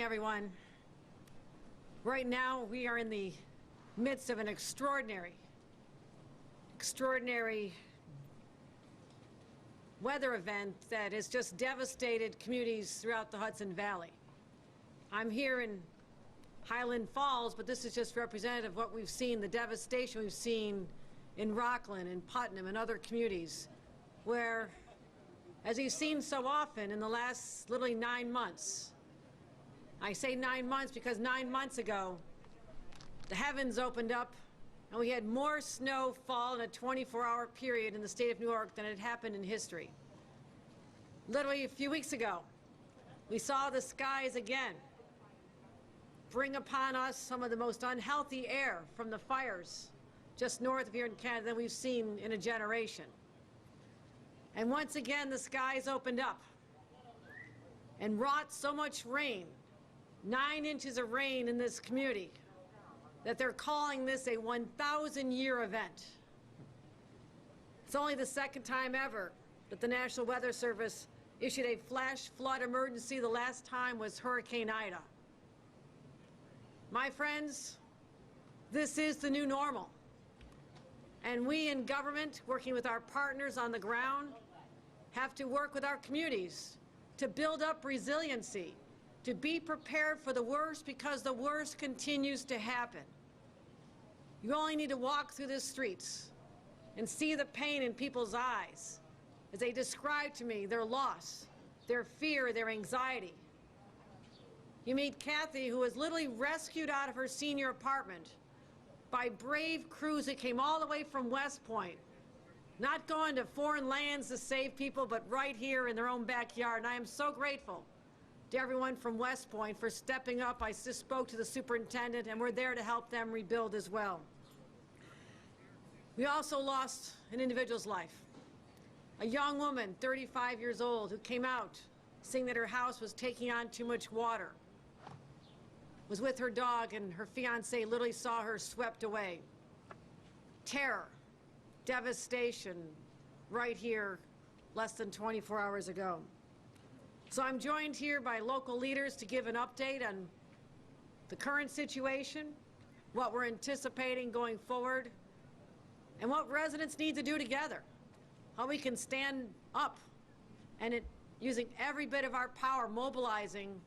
Everyone, right now we are in the midst of an extraordinary weather event that has just devastated communities throughout the Hudson Valley. I'm here in Highland Falls, but this is just representative of what we've seen, the devastation we've seen in Rockland and Putnam and other communities where, as we've seen so often in the last literally 9 months, I say 9 months because 9 months ago, the heavens opened up and we had more snow fall in a 24-hour period in the state of New York than had happened in history. Literally a few weeks ago, we saw the skies again bring upon us some of the most unhealthy air from the fires just north of here in Canada than we've seen in a generation. And once again, the skies opened up and wrought so much rain, 9 inches of rain in this community, that they're calling this a 1,000-year event. It's only the second time ever that the National Weather Service issued a flash flood emergency. The last time was Hurricane Ida. My friends, this is the new normal. And we in government, working with our partners on the ground, have to work with our communities to build up resiliency, to be prepared for the worst because the worst continues to happen. You only need to walk through the streets and see the pain in people's eyes as they describe to me their loss, their fear, their anxiety. You meet Kathy, who was literally rescued out of her senior apartment by brave crews that came all the way from West Point, not going to foreign lands to save people, but right here in their own backyard. And I am so grateful to everyone from West Point for stepping up. I just spoke to the superintendent, and we're there to help them rebuild as well. We also lost an individual's life. A young woman, 35 years old, who came out saying that her house was taking on too much water, was with her dog, and her fiancé literally saw her swept away. Terror, devastation, right here less than 24 hours ago. So I'm joined here by local leaders to give an update on the current situation, what we're anticipating going forward, and what residents need to do together, how we can stand up and using every bit of our power, mobilizing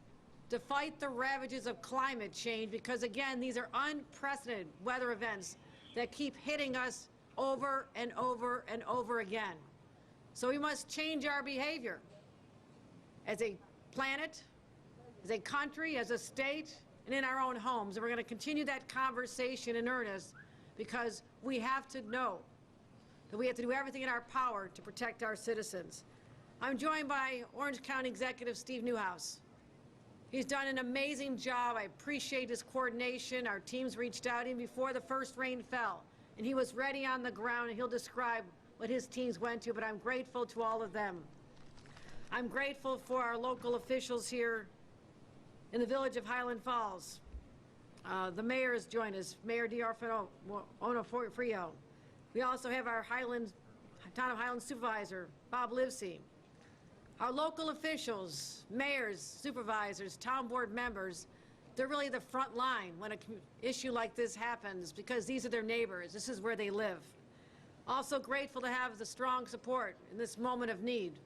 to fight the ravages of climate change, because again, these are unprecedented weather events that keep hitting us over and over and over again. So we must change our behavior as a planet, as a country, as a state, and in our own homes. And we're going to continue that conversation in earnest because we have to know that we have to do everything in our power to protect our citizens. I'm joined by Orange County Executive Steve Newhouse. He's done an amazing job. I appreciate his coordination. Our teams reached out even before the first rain fell, and he was ready on the ground, and he'll describe what his teams went to, but I'm grateful to all of them. I'm grateful for our local officials here in the village of Highland Falls. The mayor has joined us, Mayor Onofrio. We also have our Town of Highland Supervisor, Bob Livesey. Our local officials, mayors, supervisors, town board members, they're really the front line when an issue like this happens because these are their neighbors. This is where they live. Also grateful to have the strong support in this moment of need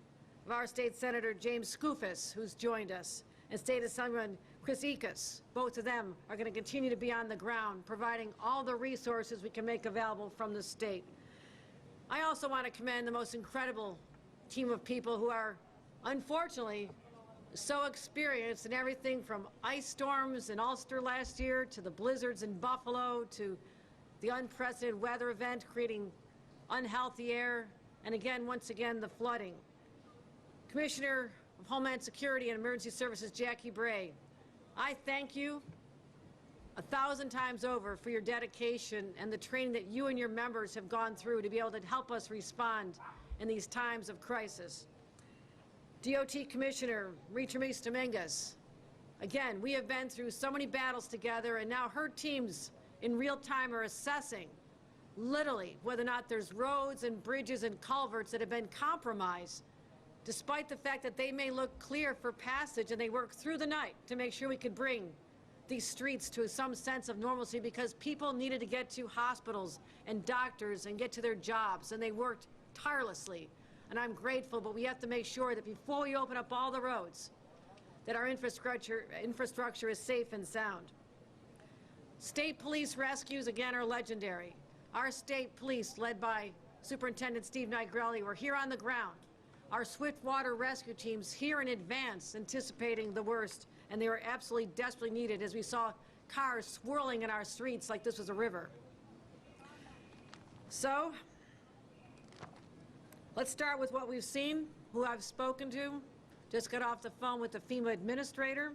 of our State Senator James Skoufis, who's joined us, and State Assemblyman Chris Ekus. Both of them are going to continue to be on the ground, providing all the resources we can make available from the state. I also want to commend the most incredible team of people who are, unfortunately, so experienced in everything from ice storms in Ulster last year to the blizzards in Buffalo to the unprecedented weather event creating unhealthy air, and again, once again, the flooding. Commissioner of Homeland Security and Emergency Services, Jackie Bray, I thank you 1,000 times over for your dedication and the training that you and your members have gone through to be able to help us respond in these times of crisis. DOT Commissioner Retramis Dominguez, again, we have been through so many battles together, and now her teams in real time are assessing literally whether or not there's roads and bridges and culverts that have been compromised despite the fact that they may look clear for passage, and they work through the night to make sure we could bring these streets to some sense of normalcy, because people needed to get to hospitals and doctors and get to their jobs, and they worked tirelessly. And I'm grateful, but we have to make sure that before we open up all the roads, that our infrastructure is safe and sound. State police rescues, again, are legendary. Our state police, led by Superintendent Steve Nigrelli, were here on the ground. Our swift water rescue teams here in advance, anticipating the worst, and they were absolutely desperately needed as we saw cars swirling in our streets like this was a river. So, let's start with what we've seen, who I've spoken to. Just got off the phone with the FEMA administrator.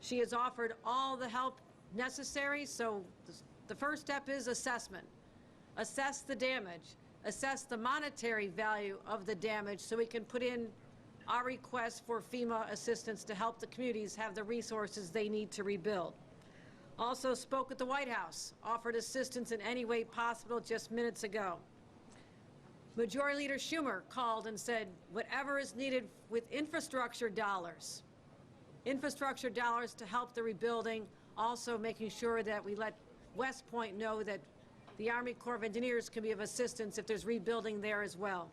She has offered all the help necessary, so the first step is assessment. Assess the damage. Assess the monetary value of the damage so we can put in our request for FEMA assistance to help the communities have the resources they need to rebuild. Also spoke at the White House, offered assistance in any way possible just minutes ago. Majority Leader Schumer called and said whatever is needed with infrastructure dollars to help the rebuilding, also making sure that we let West Point know that the Army Corps of Engineers can be of assistance if there's rebuilding there as well.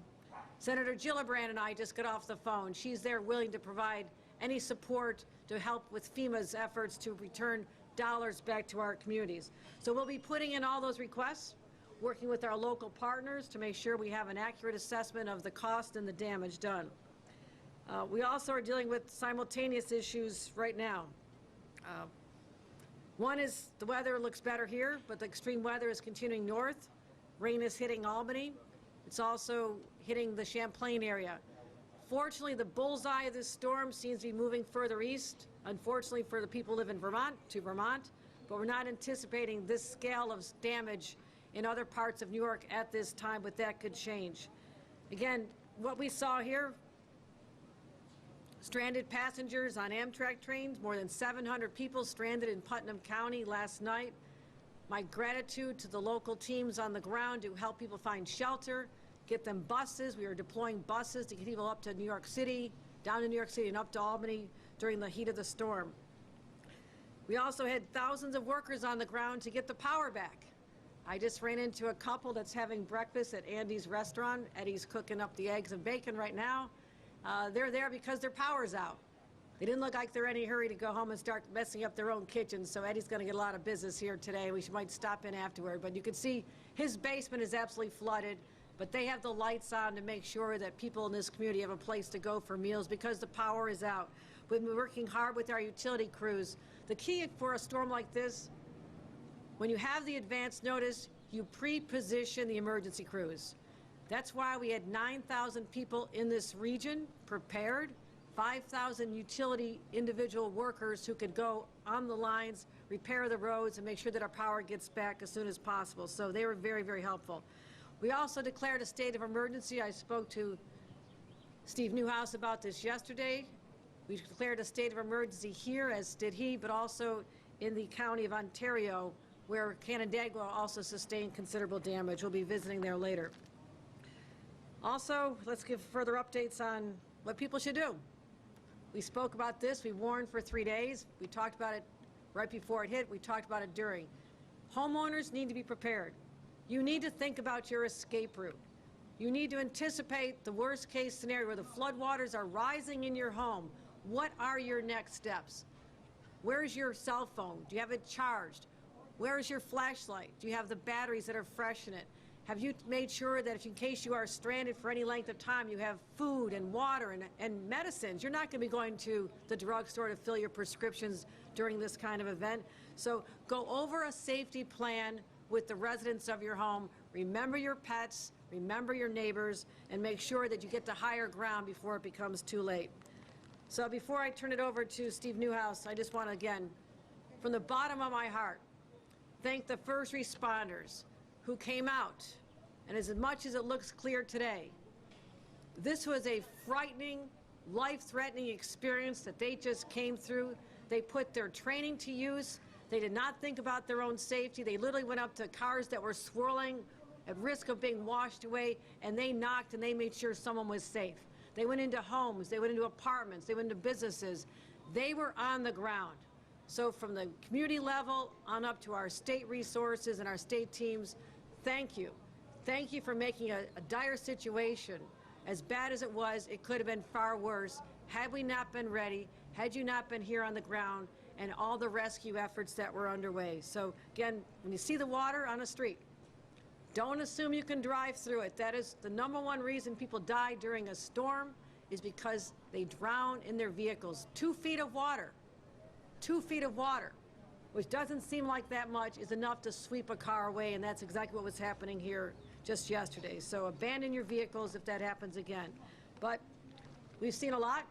Senator Gillibrand and I just got off the phone. She's there willing to provide any support to help with FEMA's efforts to return dollars back to our communities. So we'll be putting in all those requests, working with our local partners to make sure we have an accurate assessment of the cost and the damage done. We also are dealing with simultaneous issues right now. One is the weather looks better here, but the extreme weather is continuing north. Rain is hitting Albany. It's also hitting the Champlain area. Fortunately, the bullseye of this storm seems to be moving further east. Unfortunately for the people who live in Vermont, but we're not anticipating this scale of damage in other parts of New York at this time, but that could change. Again, what we saw here, stranded passengers on Amtrak trains, more than 700 people stranded in Putnam County last night. My gratitude to the local teams on the ground to help people find shelter, get them buses. We are deploying buses to get people up to New York City, down to New York City and up to Albany during the heat of the storm. We also had thousands of workers on the ground to get the power back. I just ran into a couple that's having breakfast at Andy's restaurant. Eddie's cooking up the eggs and bacon right now. They're there because their power's out. They didn't look like they're in any hurry to go home and start messing up their own kitchen, so Eddie's going to get a lot of business here today. We might stop in afterward, but you can see his basement is absolutely flooded, but they have the lights on to make sure that people in this community have a place to go for meals because the power is out. We've been working hard with our utility crews. The key for a storm like this, when you have the advance notice, you pre-position the emergency crews. That's why we had 9,000 people in this region prepared, 5,000 utility individual workers who could go on the lines, repair the roads, and make sure that our power gets back as soon as possible. So they were very, very helpful. We also declared a state of emergency. I spoke to Steve Newhouse about this yesterday. We declared a state of emergency here, as did he, but also in the county of Ontario, where Canandaigua also sustained considerable damage. We'll be visiting there later. Also, let's give further updates on what people should do. We spoke about this. We warned for 3 days. We talked about it right before it hit. We talked about it during. Homeowners need to be prepared. You need to think about your escape route. You need to anticipate the worst case scenario where the floodwaters are rising in your home. What are your next steps? Where's your cell phone? Do you have it charged? Where is your flashlight? Do you have the batteries that are fresh in it? Have you made sure that if in case you are stranded for any length of time, you have food and water and medicines? You're not going to be going to the drugstore to fill your prescriptions during this kind of event. So go over a safety plan with the residents of your home. Remember your pets, remember your neighbors, and make sure that you get to higher ground before it becomes too late. So before I turn it over to Steve Newhouse, I just want to, again, from the bottom of my heart, thank the first responders who came out. And as much as it looks clear today, this was a frightening, life-threatening experience that they just came through. They put their training to use. They did not think about their own safety. They literally went up to cars that were swirling at risk of being washed away, and they knocked and they made sure someone was safe. They went into homes, they went into apartments, they went into businesses. They were on the ground. So from the community level on up to our state resources and our state teams, thank you. Thank you for making a dire situation. As bad as it was, it could have been far worse had we not been ready, had you not been here on the ground, and all the rescue efforts that were underway. So again, when you see the water on a street, don't assume you can drive through it. That is the #1 reason people die during a storm, is because they drown in their vehicles. 2 feet of water, 2 feet of water, which doesn't seem like that much, is enough to sweep a car away, and that's exactly what was happening here just yesterday. So abandon your vehicles if that happens again. But we've seen a lot,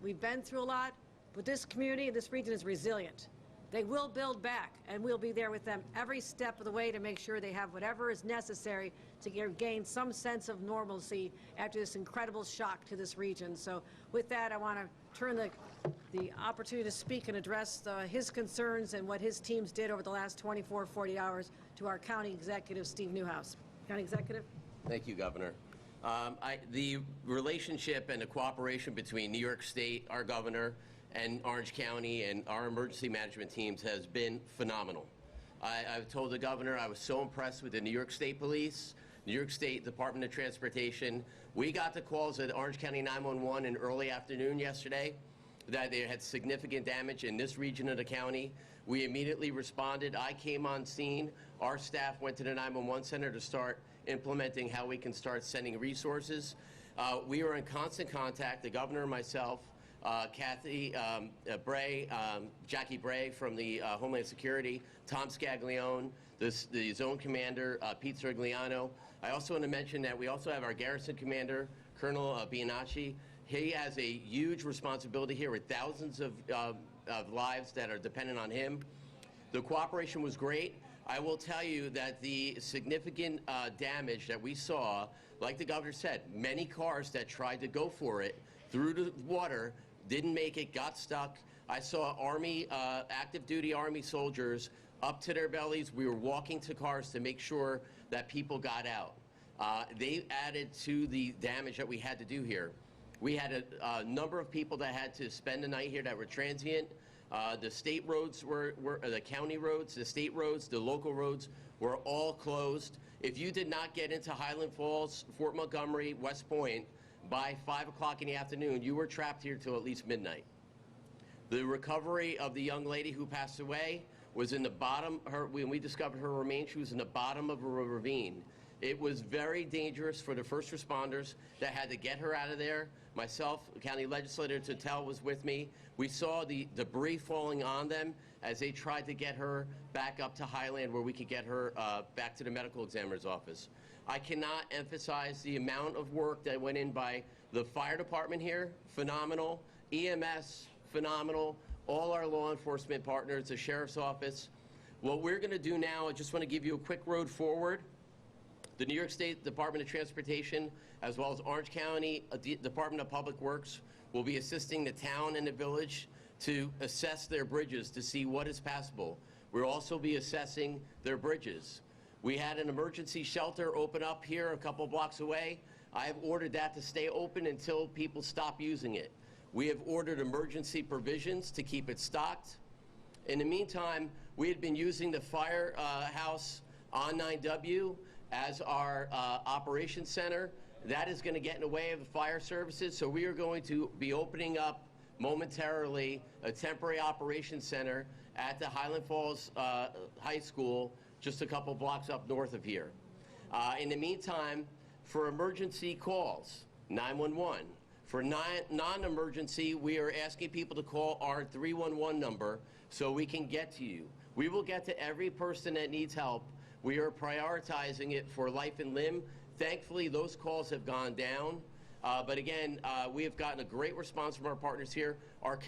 we've been through a lot, but this community, this region is resilient. They will build back, and we'll be there with them every step of the way to make sure they have whatever is necessary to gain some sense of normalcy after this incredible shock to this region. So with that, I want to turn the opportunity to speak and address his concerns and what his teams did over the last 24, 40 hours to our County Executive, Steve Newhouse. County Executive. Thank you, Governor. The relationship and the cooperation between New York State, our governor, and Orange County and our emergency management teams has been phenomenal. I've told the governor I was so impressed with the New York State Police, New York State Department of Transportation. We got the calls at Orange County 911 in early afternoon yesterday that they had significant damage in this region of the county. We immediately responded. I came on scene. Our staff went to the 911 center to start implementing how we can start sending resources. We were in constant contact, the governor and myself, Kathy Bray, Jackie Bray from the Homeland Security, Tom Scaglione, the zone commander, Pete Srigliano. I also want to mention that we also have our garrison commander, Colonel Bianacci. He has a huge responsibility here with thousands of lives that are dependent on him. The cooperation was great. I will tell you that the significant damage that we saw, like the governor said, many cars that tried to go for it through the water didn't make it, got stuck. I saw Army, active duty Army soldiers up to their bellies. We were walking to cars to make sure that people got out. They added to the damage that we had to do here. We had a number of people that had to spend the night here that were transient. The state roads the county roads, the state roads, the local roads were all closed. If you did not get into Highland Falls, Fort Montgomery, West Point by 5 o'clock in the afternoon, you were trapped here till at least midnight. The recovery of the young lady who passed away was in the bottom, when we discovered her remains, she was in the bottom of a ravine. It was very dangerous for the first responders that had to get her out of there. Myself, County Legislator Tatel was with me. We saw the debris falling on them as they tried to get her back up to Highland where we could get her back to the medical examiner's office. I cannot emphasize the amount of work that went in by the fire department here, phenomenal, EMS, phenomenal, all our law enforcement partners, the sheriff's office. What we're going to do now, I just want to give you a quick road forward. The New York State Department of Transportation, as well as Orange County Department of Public Works, will be assisting the town and the village to assess their bridges to see what is passable. We'll also be assessing their bridges. We had an emergency shelter open up here a couple blocks away. I have ordered that to stay open until people stop using it. We have ordered emergency provisions to keep it stocked. In the meantime, we had been using the firehouse on 9W as our operations center. That is going to get in the way of the fire services, so we are going to be opening up momentarily a temporary operations center at the Highland Falls High School, just a couple blocks up north of here. In the meantime, for emergency calls, 911. For non-emergency, we are asking people to call our 311 number so we can get to you. We will get to every person that needs help. We are prioritizing it for life and limb. Thankfully, those calls have gone down. But again, we have gotten a great response from our partners here. Our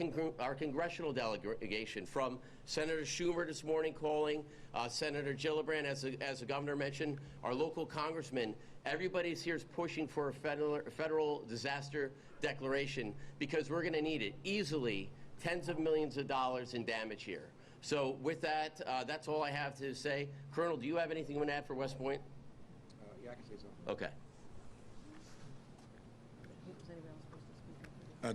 congressional delegation, from Senator Schumer this morning calling, Senator Gillibrand, as the governor mentioned, our local congressman, everybody's here is pushing for a federal disaster declaration because we're going to need it. Easily, tens of millions of dollars in damage here. So with that, that's all I have to say. Colonel, do you have anything you want to add for West Point? Yeah, I can say so. Okay.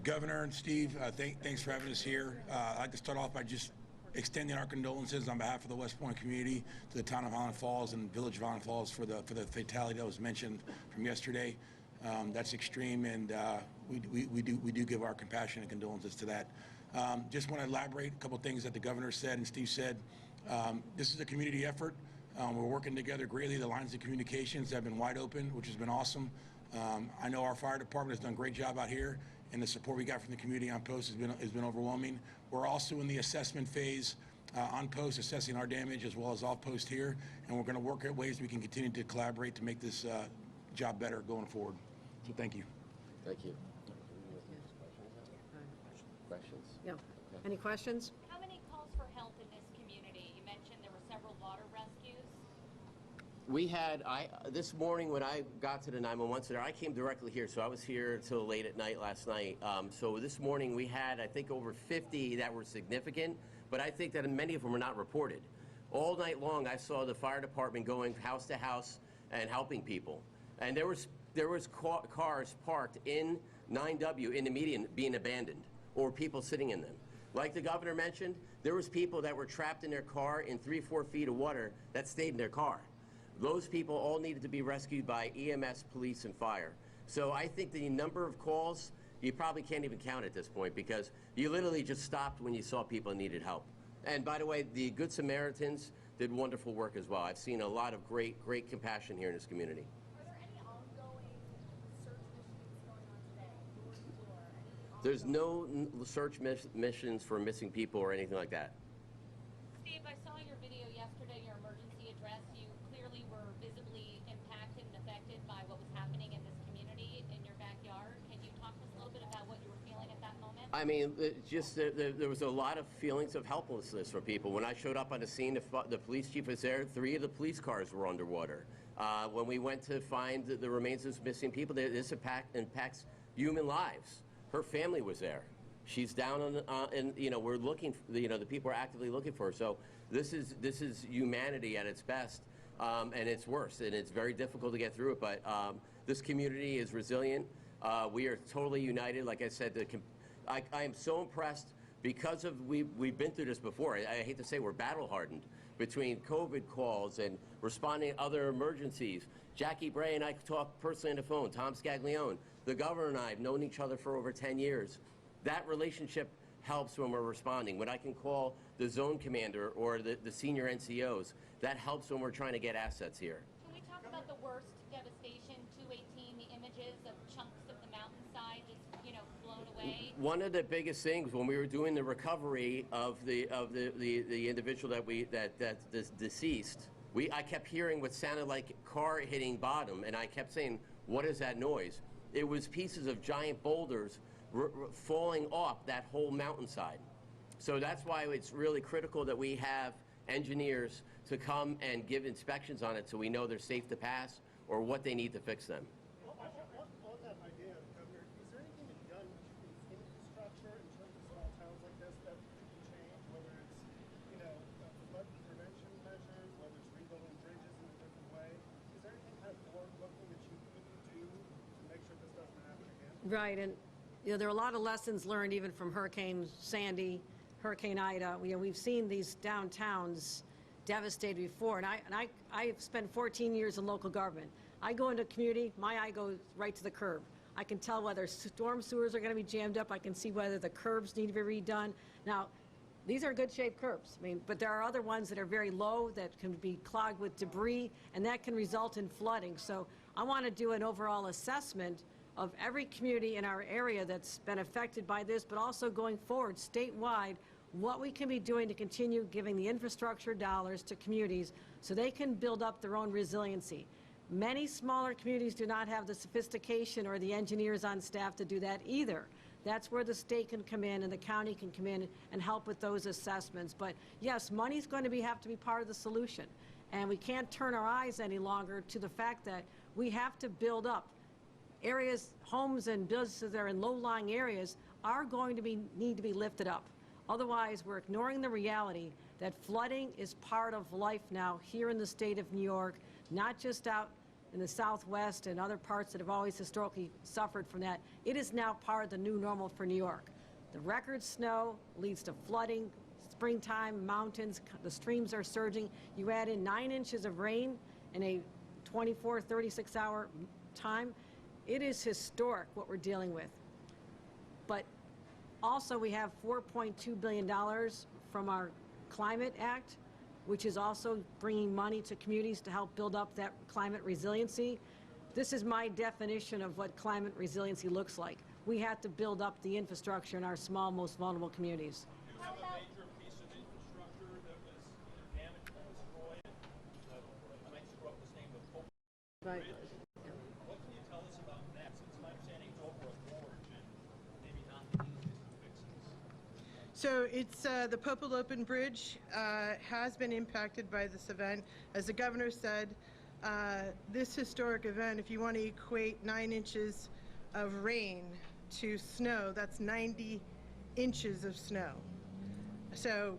Governor and Steve, thanks for having us here. I'd like to start off by just extending our condolences on behalf of the West Point community to the town of Highland Falls and village of Highland Falls for the fatality that was mentioned from yesterday. That's extreme, and we do give our compassion and condolences to that. Just want to elaborate a couple things that the governor said and Steve said. This is a community effort. We're working together greatly. The lines of communications have been wide open, which has been awesome. I know our fire department has done a great job out here, and the support we got from the community on post has been overwhelming. We're also in the assessment phase on post, assessing our damage as well as off post here, and we're going to work at ways we can continue to collaborate to make this job better going forward. So thank you. Thank you. Questions? No. Any questions? How many calls for help in this community? You mentioned there were several water rescues. We had, this morning when I got to the 911 center, I came directly here, so I was here till late at night last night. So this morning we had, I think, over 50 that were significant, but I think that many of them were not reported. All night long I saw the fire department going house to house and helping people. And there was cars parked in 9W in the median being abandoned, or people sitting in them. Like the governor mentioned, there was people that were trapped in their car in 3-4 feet of water that stayed in their car. Those people all needed to be rescued by EMS, police, and fire. So I think the number of calls, you probably can't even count at this point, because you literally just stopped when you saw people needed help. And by the way, the Good Samaritans did wonderful work as well. I've seen a lot of great compassion here in this community. Are there any ongoing search missions going on today, door to door? There's no search missions for missing people or anything like that. Steve, I saw your video yesterday, your emergency address. You clearly were visibly impacted and affected by what was happening in this community in your backyard. Can you talk to us a little bit about what you were feeling at that moment? I mean, there was a lot of feelings of helplessness from people. When I showed up on the scene, the police chief was there. 3 of the police cars were underwater. When we went to find the remains of missing people, this impacts human lives. Her family was there. She's down on, and we're looking. The people are actively looking for her. So this is humanity at its best, and it's worse, and it's very difficult to get through it. But this community is resilient. We are totally united. Like I said, I am so impressed because of we've been through this before. I hate to say we're battle hardened between COVID calls and responding to other emergencies. Jackie Bray and I talk personally on the phone. Tom Scaglione, the governor and I have known each other for over 10 years. That relationship helps when we're responding. When I can call the zone commander or the senior NCOs, that helps when we're trying to get assets here. Can we talk about the worst devastation, 218, the images of chunks of the mountainside just, blown away? One of the biggest things when we were doing the recovery of the individual that's deceased, I kept hearing what sounded like car hitting bottom, and I kept saying, "What is that noise?" It was pieces of giant boulders falling off that whole mountainside. So that's why it's really critical that we have engineers to come and give inspections on it so we know they're safe to pass or what they need to fix them. On that idea, Governor, is there anything to be done with infrastructure in terms of small towns like this that can change, whether it's, flood prevention measures, whether it's rebuilding bridges in a different way? Is there anything kind of forward-looking that you could do to make sure this doesn't happen again? Right, and there are a lot of lessons learned even from Hurricane Sandy, Hurricane Ida. We've seen these downtowns devastated before, and I've spent 14 years in local government. I go into a community, my eye goes right to the curb. I can tell whether storm sewers are going to be jammed up. I can see whether the curbs need to be redone. Now, these are good shaped curbs, but there are other ones that are very low that can be clogged with debris, and that can result in flooding. So I want to do an overall assessment of every community in our area that's been affected by this, but also going forward statewide, what we can be doing to continue giving the infrastructure dollars to communities so they can build up their own resiliency. Many smaller communities do not have the sophistication or the engineers on staff to do that either. That's where the state can come in and the county can come in and help with those assessments. But yes, money's going to have to be part of the solution. And we can't turn our eyes any longer to the fact that we have to build up areas, homes and businesses that are in low-lying areas are going to need to be lifted up. Otherwise, we're ignoring the reality that flooding is part of life now here in the state of New York, not just out in the Southwest and other parts that have always historically suffered from that, it is now part of the new normal for New York. The record snow leads to flooding, springtime, mountains, the streams are surging. You add in 9 inches of rain in a 24, 36-hour time, it is historic what we're dealing with. But also we have $4.2 billion from our Climate Act, which is also bringing money to communities to help build up that climate resiliency. This is my definition of what climate resiliency looks like. We have to build up the infrastructure in our small, most vulnerable communities. You have a major piece of infrastructure that was either damaged or destroyed. I might screw up this name, but Hochul Bridge. What can you tell us about that? Since my understanding it's over a gorge and maybe not the easiest of fixes. So it's the Hochul Bridge has been impacted by this event. As the governor said, this historic event, if you want to equate 9 inches of rain to snow, that's 90 inches of snow. So,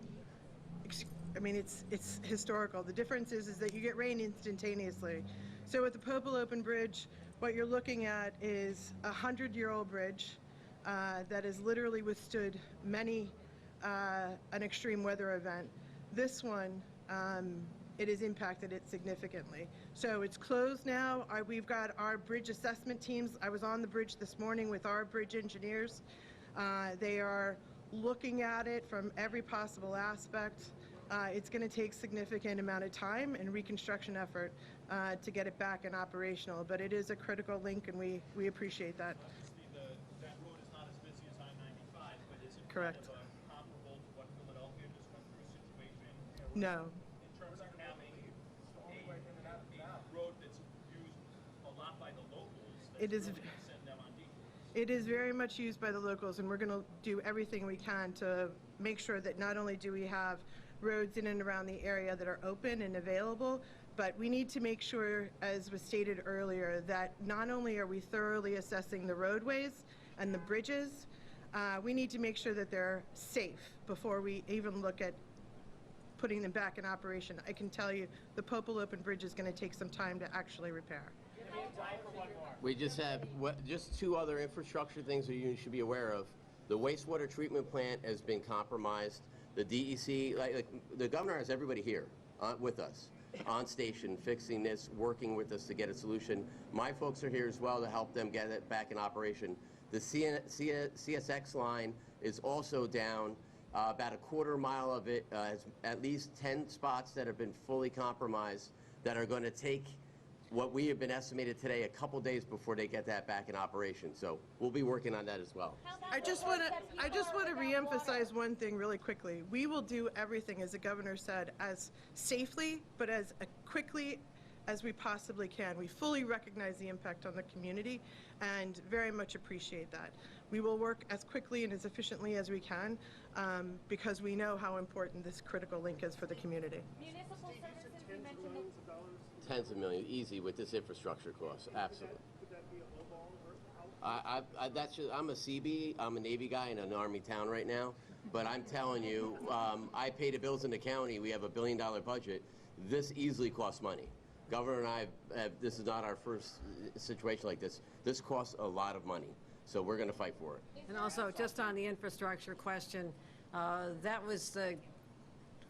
I mean, it's historical. The difference is that you get rain instantaneously. So with the Hochul Bridge, what you're looking at is a 100-year-old bridge that has literally withstood many an extreme weather event. This one, it has impacted it significantly. So it's closed now. We've got our bridge assessment teams. I was on the bridge this morning with our bridge engineers. They are looking at it from every possible aspect. It's going to take significant amount of time and reconstruction effort to get it back and operational, but it is a critical link, and we appreciate that. Obviously, that road is not as busy as I-95, but is it Correct. kind of comparable to what Philadelphia just went through a situation? No. In terms of having a road that's used a lot by the locals, It is. really gonna send them on detours. It is very much used by the locals, and we're going to do everything we can to make sure that not only do we have roads in and around the area that are open and available, but we need to make sure, as was stated earlier, that not only are we thoroughly assessing the roadways and the bridges, we need to make sure that they're safe before we even look at putting them back in operation. I can tell you the Hochul Bridge is going to take some time to actually repair. We just have just 2 other infrastructure things that you should be aware of. The wastewater treatment plant has been compromised. The DEC, like the governor has everybody here with us on station, fixing this, working with us to get a solution. My folks are here as well to help them get it back in operation. The CSX line is also down. About a quarter mile of it has at least 10 spots that have been fully compromised that are going to take what we have been estimated today a couple days before they get that back in operation. So we'll be working on that as well. I just want to reemphasize one thing really quickly. We will do everything, as the governor said, as safely but as quickly as we possibly can. We fully recognize the impact on the community and very much appreciate that. We will work as quickly and as efficiently as we can because we know how important this critical link is for the community. Municipal services, you mentioned the Tens of millions, easy with this infrastructure cost, absolutely. Could that be a low ball, or how? That's just, I'm a CB, I'm a Navy guy in an Army town right now, but I'm telling you, I pay the bills in the county. We have a $1 billion budget. This easily costs money. Governor and I, this is not our first situation like this. This costs a lot of money, so we're going to fight for it. And also, just on the infrastructure question, that was the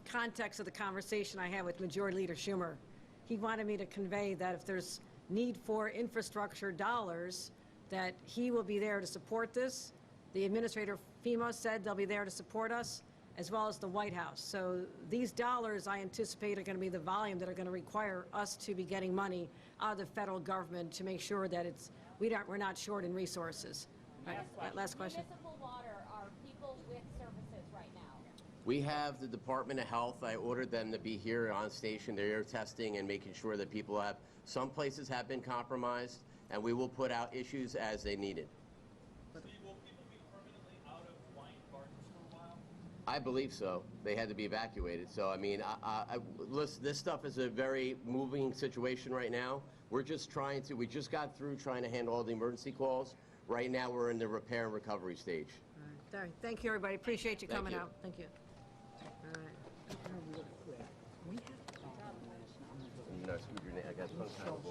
context of the conversation I had with Majority Leader Schumer. He wanted me to convey that if there's need for infrastructure dollars, that he will be there to support this. The administrator FEMA said they'll be there to support us, as well as the White House. So these dollars, I anticipate, are going to be the volume that are going to require us to be getting money out of the federal government to make sure that we're not short in resources. Right, last question. municipal water, are people with services right now? We have the Department of Health. I ordered them to be here on station. They're here testing and making sure that people have, some places have been compromised, and we will put out issues as they need it. Steve, will people be permanently out of Wine Gardens for a while? I believe so. They had to be evacuated. So, I mean, listen, this stuff is a very moving situation right now. We're just we just got through trying to handle all the emergency calls. Right now, we're in the repair and recovery stage. All right. Thank you, everybody. Appreciate you Thank coming you. out. Thank you. All right. You know, I got some kind of